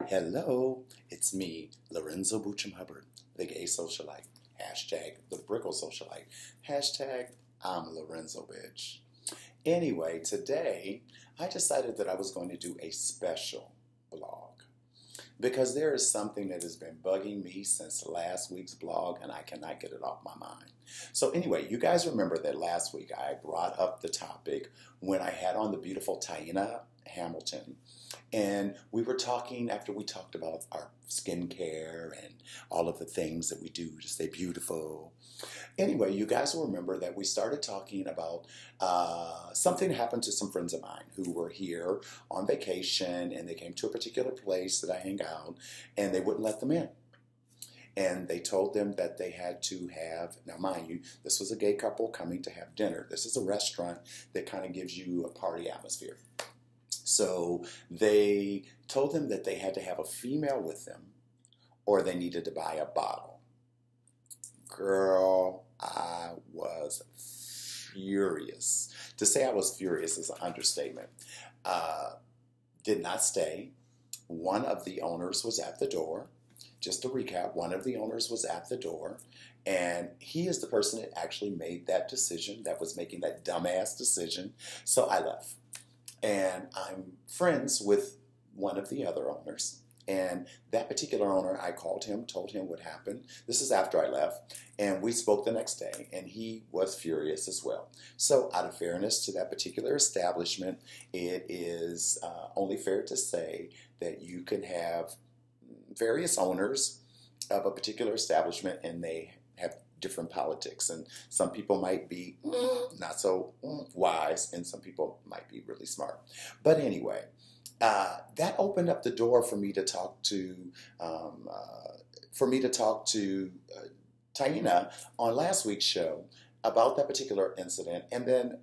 Hello, it's me, Lorenzo Buttram Hubbard, the Gay Socialite. Hashtag the Brickle Socialite. Hashtag I'm Lorenzo bitch. Anyway, today I decided that I was going to do a special blog because there is something that has been bugging me since last week's blog and I cannot get it off my mind. So anyway, you guys remember that last week I brought up the topic when I had on the beautiful Taina Hamilton. And we were talking after we talked about our skincare and all of the things that we do to stay beautiful. Anyway, you guys will remember that we started talking about something happened to some friends of mine who were here on vacation, and they came to a particular place that I hang out, and they wouldn't let them in. And they told them that they had to have, now mind you, this was a gay couple coming to have dinner. This is a restaurant that kind of gives you a party atmosphere. So they told them that they had to have a female with them or they needed to buy a bottle. Girl, I was furious. To say I was furious is an understatement. Did not stay. One of the owners was at the door. Just to recap, one of the owners was at the door, and he is the person that actually made that decision, that was making that dumbass decision. So I left. And I'm friends with one of the other owners. And that particular owner, I called him, told him what happened. This is after I left. And we spoke the next day, and he was furious as well. So out of fairness to that particular establishment, it is only fair to say that you can have various owners of a particular establishment, and they have different politics, and some people might be not so wise, and some people might be really smart. But anyway, that opened up the door for me to talk to Taina on last week's show about that particular incident, and then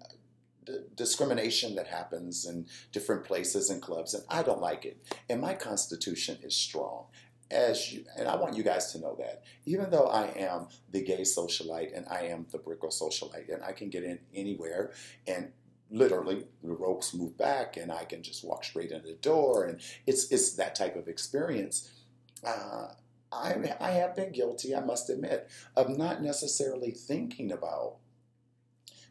the discrimination that happens in different places and clubs, and I don't like it. And my constitution is strong. And I want you guys to know that, even though I am the gay socialite and I am the brickle socialite, and I can get in anywhere, and literally the ropes move back, and I can just walk straight in the door, and it's that type of experience. I have been guilty, I must admit, of not necessarily thinking about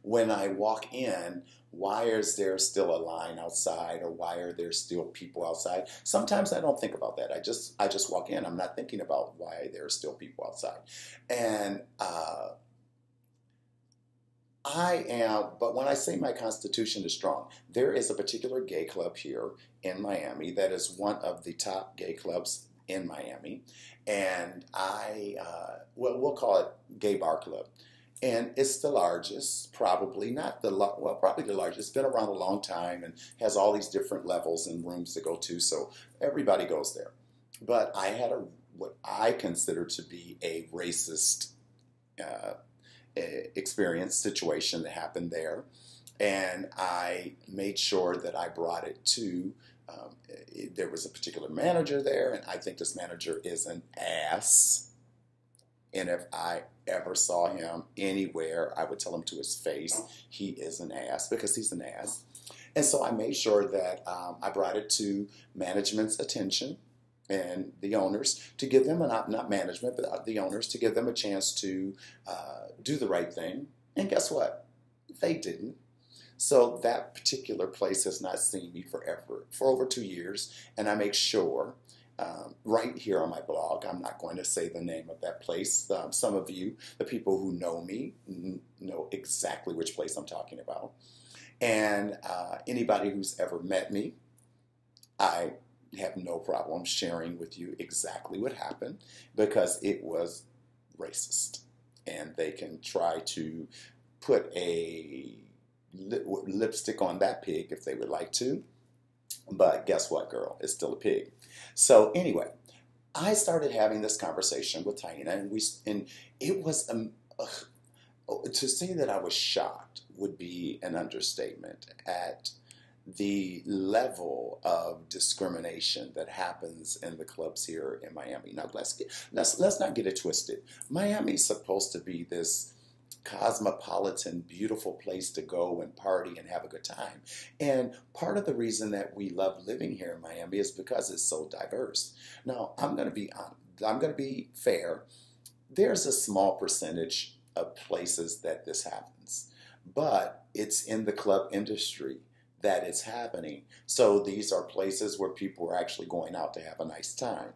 when I walk in, why is there still a line outside, or why are there still people outside? Sometimes I don't think about that. I just walk in. I'm not thinking about why there are still people outside. And but when I say my constitution is strong, there is a particular gay club here in Miami that is one of the top gay clubs in Miami. And we'll call it Gay Bar Club. And it's the largest, probably the largest. It's been around a long time and has all these different levels and rooms to go to, so everybody goes there. But I had what I consider to be a racist situation that happened there, and I made sure that I brought it to. There was a particular manager there, and I think this manager is an ass. And if I ever saw him anywhere, I would tell him to his face, he is an ass, because he's an ass. And so I made sure that I brought it to management's attention and the owners to give them, not management, but the owners, to give them a chance to do the right thing. And guess what? They didn't. So that particular place has not seen me for over 2 years, and I make sure right here on my blog, I'm not going to say the name of that place. Some of you, the people who know me, know exactly which place I'm talking about. And anybody who's ever met me, I have no problem sharing with you exactly what happened, because it was racist. And they can try to put a lipstick on that pig if they would like to. But guess what, girl? It's still a pig. So anyway, I started having this conversation with Taina, and it was to say that I was shocked would be an understatement at the level of discrimination that happens in the clubs here in Miami. Now let's not get it twisted. Miami's supposed to be this cosmopolitan, beautiful place to go and party and have a good time. And part of the reason that we love living here in Miami is because it's so diverse. Now, I'm going to be fair. There's a small percentage of places that this happens, but it's in the club industry that it's happening. So these are places where people are actually going out to have a nice time.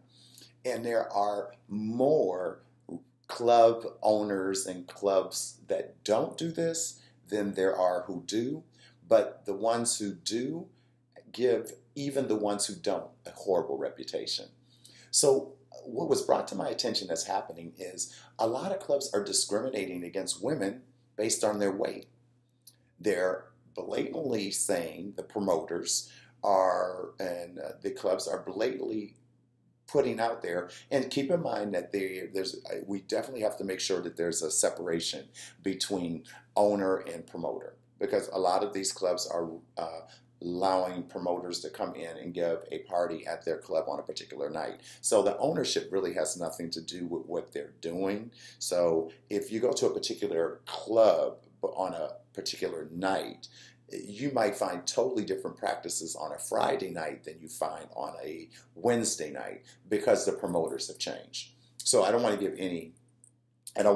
And there are more club owners and clubs that don't do this than there are who do. But the ones who do give even the ones who don't a horrible reputation. So what was brought to my attention that's happening is a lot of clubs are discriminating against women based on their weight. They're blatantly saying, the promoters are, and the clubs are blatantly putting out there, and keep in mind that we definitely have to make sure that there's a separation between owner and promoter, because a lot of these clubs are allowing promoters to come in and give a party at their club on a particular night. So the ownership really has nothing to do with what they're doing. So if you go to a particular club on a particular night, you might find totally different practices on a Friday night than you find on a Wednesday night because the promoters have changed. So I don't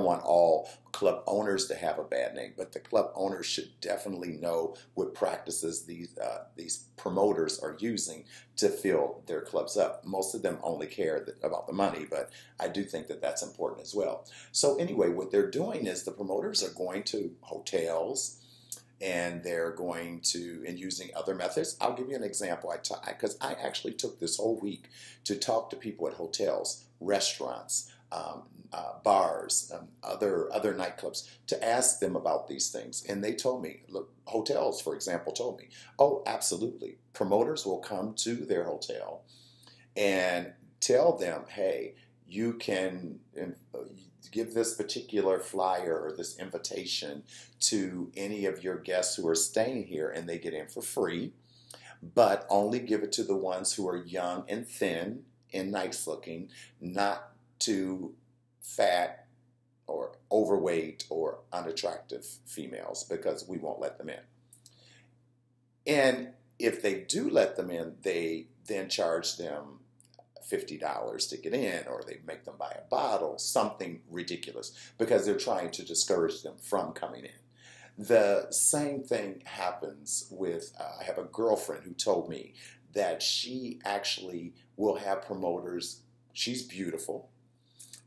want all club owners to have a bad name, but the club owners should definitely know what practices these promoters are using to fill their clubs up. Most of them only care about the money, but I do think that that's important as well. So anyway, what they're doing is the promoters are going to hotels, and they're going to, and using other methods. I'll give you an example, because I actually took this whole week to talk to people at hotels, restaurants, bars, other nightclubs, to ask them about these things. And they told me, look, hotels, for example, told me, oh, absolutely. Promoters will come to their hotel and tell them, hey, you can give this particular flyer or this invitation to any of your guests who are staying here, and they get in for free, but only give it to the ones who are young and thin and nice looking, not to fat or overweight or unattractive females, because we won't let them in. And if they do let them in, they then charge them $50 to get in, or they make them buy a bottle, something ridiculous, because they're trying to discourage them from coming in. The same thing happens with, I have a girlfriend who told me that she actually will have promoters, she's beautiful,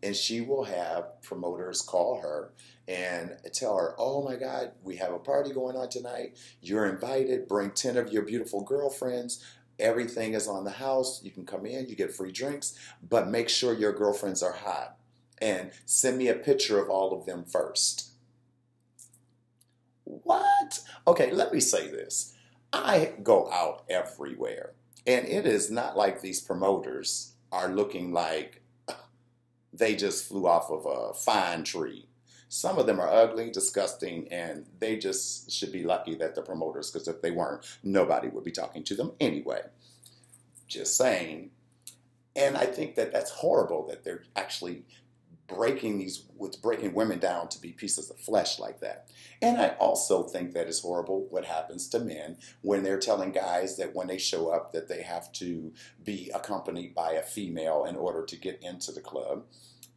and she will have promoters call her and tell her, oh my God, we have a party going on tonight, you're invited, bring 10 of your beautiful girlfriends, everything is on the house, you can come in, you get free drinks, but make sure your girlfriends are hot, and send me a picture of all of them first. What? Okay, let me say this. I go out everywhere, and it is not like these promoters are looking like they just flew off of a fine tree. Some of them are ugly, disgusting, and they just should be lucky that they're promoters, because if they weren't, nobody would be talking to them anyway. Just saying. And I think that that's horrible that they're actually breaking women down to be pieces of flesh like that. And I also think that it's horrible what happens to men when they're telling guys that when they show up that they have to be accompanied by a female in order to get into the club,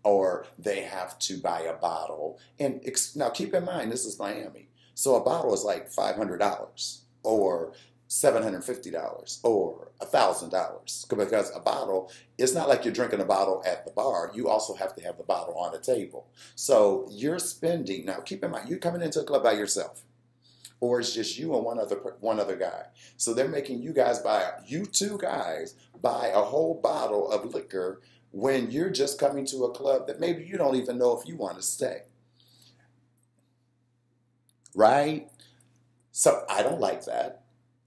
or they have to buy a bottle. And now keep in mind, this is Miami. So a bottle is like $500 or $750 or $1,000, because a bottle, it's not like you're drinking a bottle at the bar. You also have to have the bottle on the table. So you're spending, now keep in mind, you're coming into a club by yourself, or it's just you and one other guy. So they're making you two guys buy a whole bottle of liquor when you're just coming to a club that maybe you don't even know if you want to stay. Right? So I don't like that.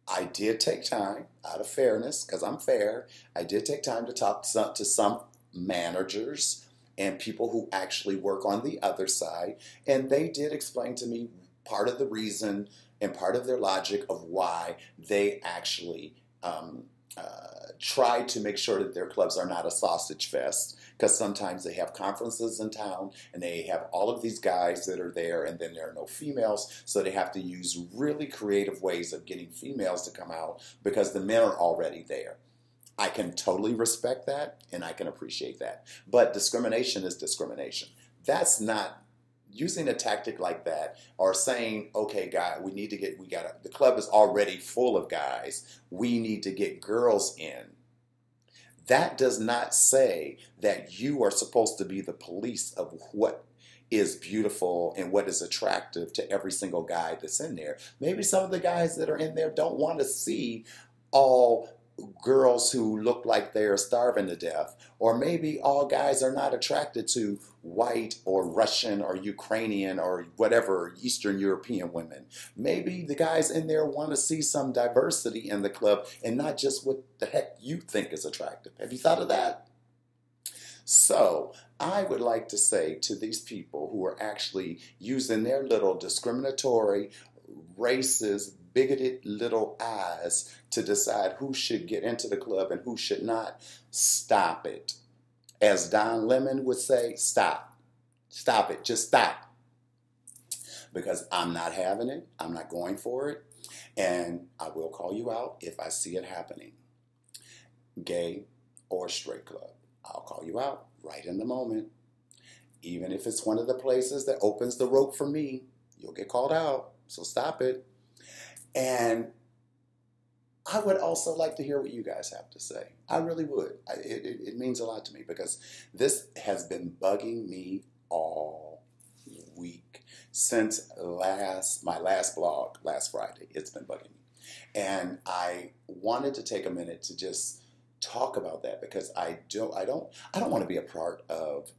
I did take time, out of fairness, because I'm fair, I did take time to talk to some managers and people who actually work on the other side, and they did explain to me part of the reason and part of their logic of why they actually try to make sure that their clubs are not a sausage fest, because sometimes they have conferences in town and they have all of these guys that are there and then there are no females, so they have to use really creative ways of getting females to come out because the men are already there. I can totally respect that and I can appreciate that, but discrimination is discrimination. That's not using a tactic like that, or saying, okay, guy, the club is already full of guys, we need to get girls in. That does not say that you are supposed to be the police of what is beautiful and what is attractive to every single guy that's in there. Maybe some of the guys that are in there don't want to see all girls who look like they're starving to death, or maybe all guys are not attracted to white or Russian or Ukrainian or whatever Eastern European women. Maybe the guys in there want to see some diversity in the club and not just what the heck you think is attractive. Have you thought of that? So I would like to say to these people who are actually using their little discriminatory, racist, bigoted little eyes to decide who should get into the club and who should not, stop it. As Don Lemon would say, stop. Stop it. Just stop. Because I'm not having it. I'm not going for it. And I will call you out if I see it happening. Gay or straight club. I'll call you out right in the moment. Even if it's one of the places that opens the rope for me, you'll get called out. So stop it. And I would also like to hear what you guys have to say. I really would. It means a lot to me because this has been bugging me all week since my last blog last Friday. It's been bugging me. And I wanted to take a minute to just talk about that because I don't want to be a part of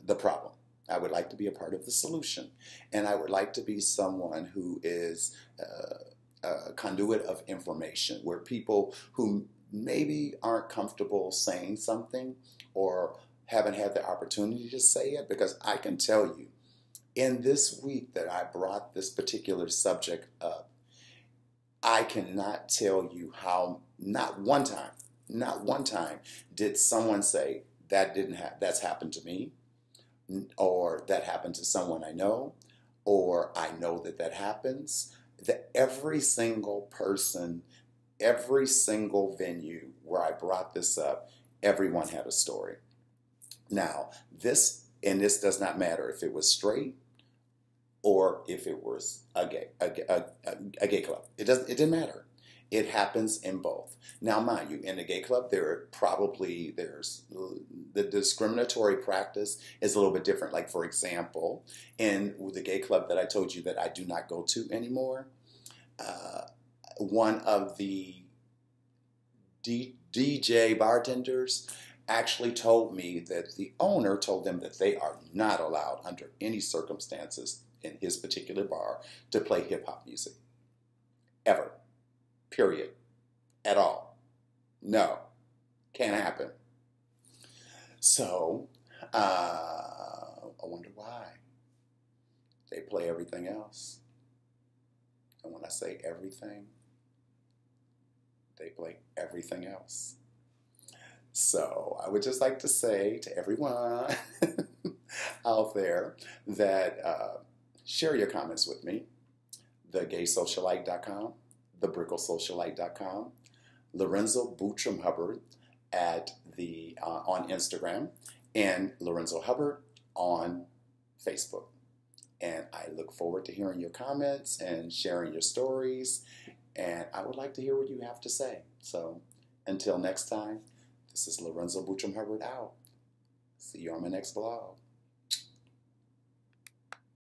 the problem. I would like to be a part of the solution. And I would like to be someone who is a conduit of information, where people who maybe aren't comfortable saying something or haven't had the opportunity to say it, because I can tell you, in this week that I brought this particular subject up, I cannot tell you how not one time did someone say, that's happened to me, or that happened to someone I know, or I know that happens. That every single person, every single venue where I brought this up, everyone had a story. Now, this does not matter if it was straight or if it was a gay club. It didn't matter. It happens in both. Now, mind you, in a gay club, there's the discriminatory practice is a little bit different. Like, for example, in the gay club that I told you that I do not go to anymore, one of the DJ bartenders actually told me that the owner told them that they are not allowed under any circumstances in his particular bar to play hip-hop music. Ever. Period. At all. No. Can't happen. So, I wonder why. They play everything else. And when I say everything, they play everything else. So I would just like to say to everyone out there that share your comments with me. TheGaySocialite.com, TheBrickleSocialite.com, Lorenzo Buttram Hubbard on Instagram, and Lorenzo Hubbard on Facebook. And I look forward to hearing your comments and sharing your stories. And I would like to hear what you have to say. So until next time, this is Lorenzo Buttram Hubbard out. See you on my next vlog.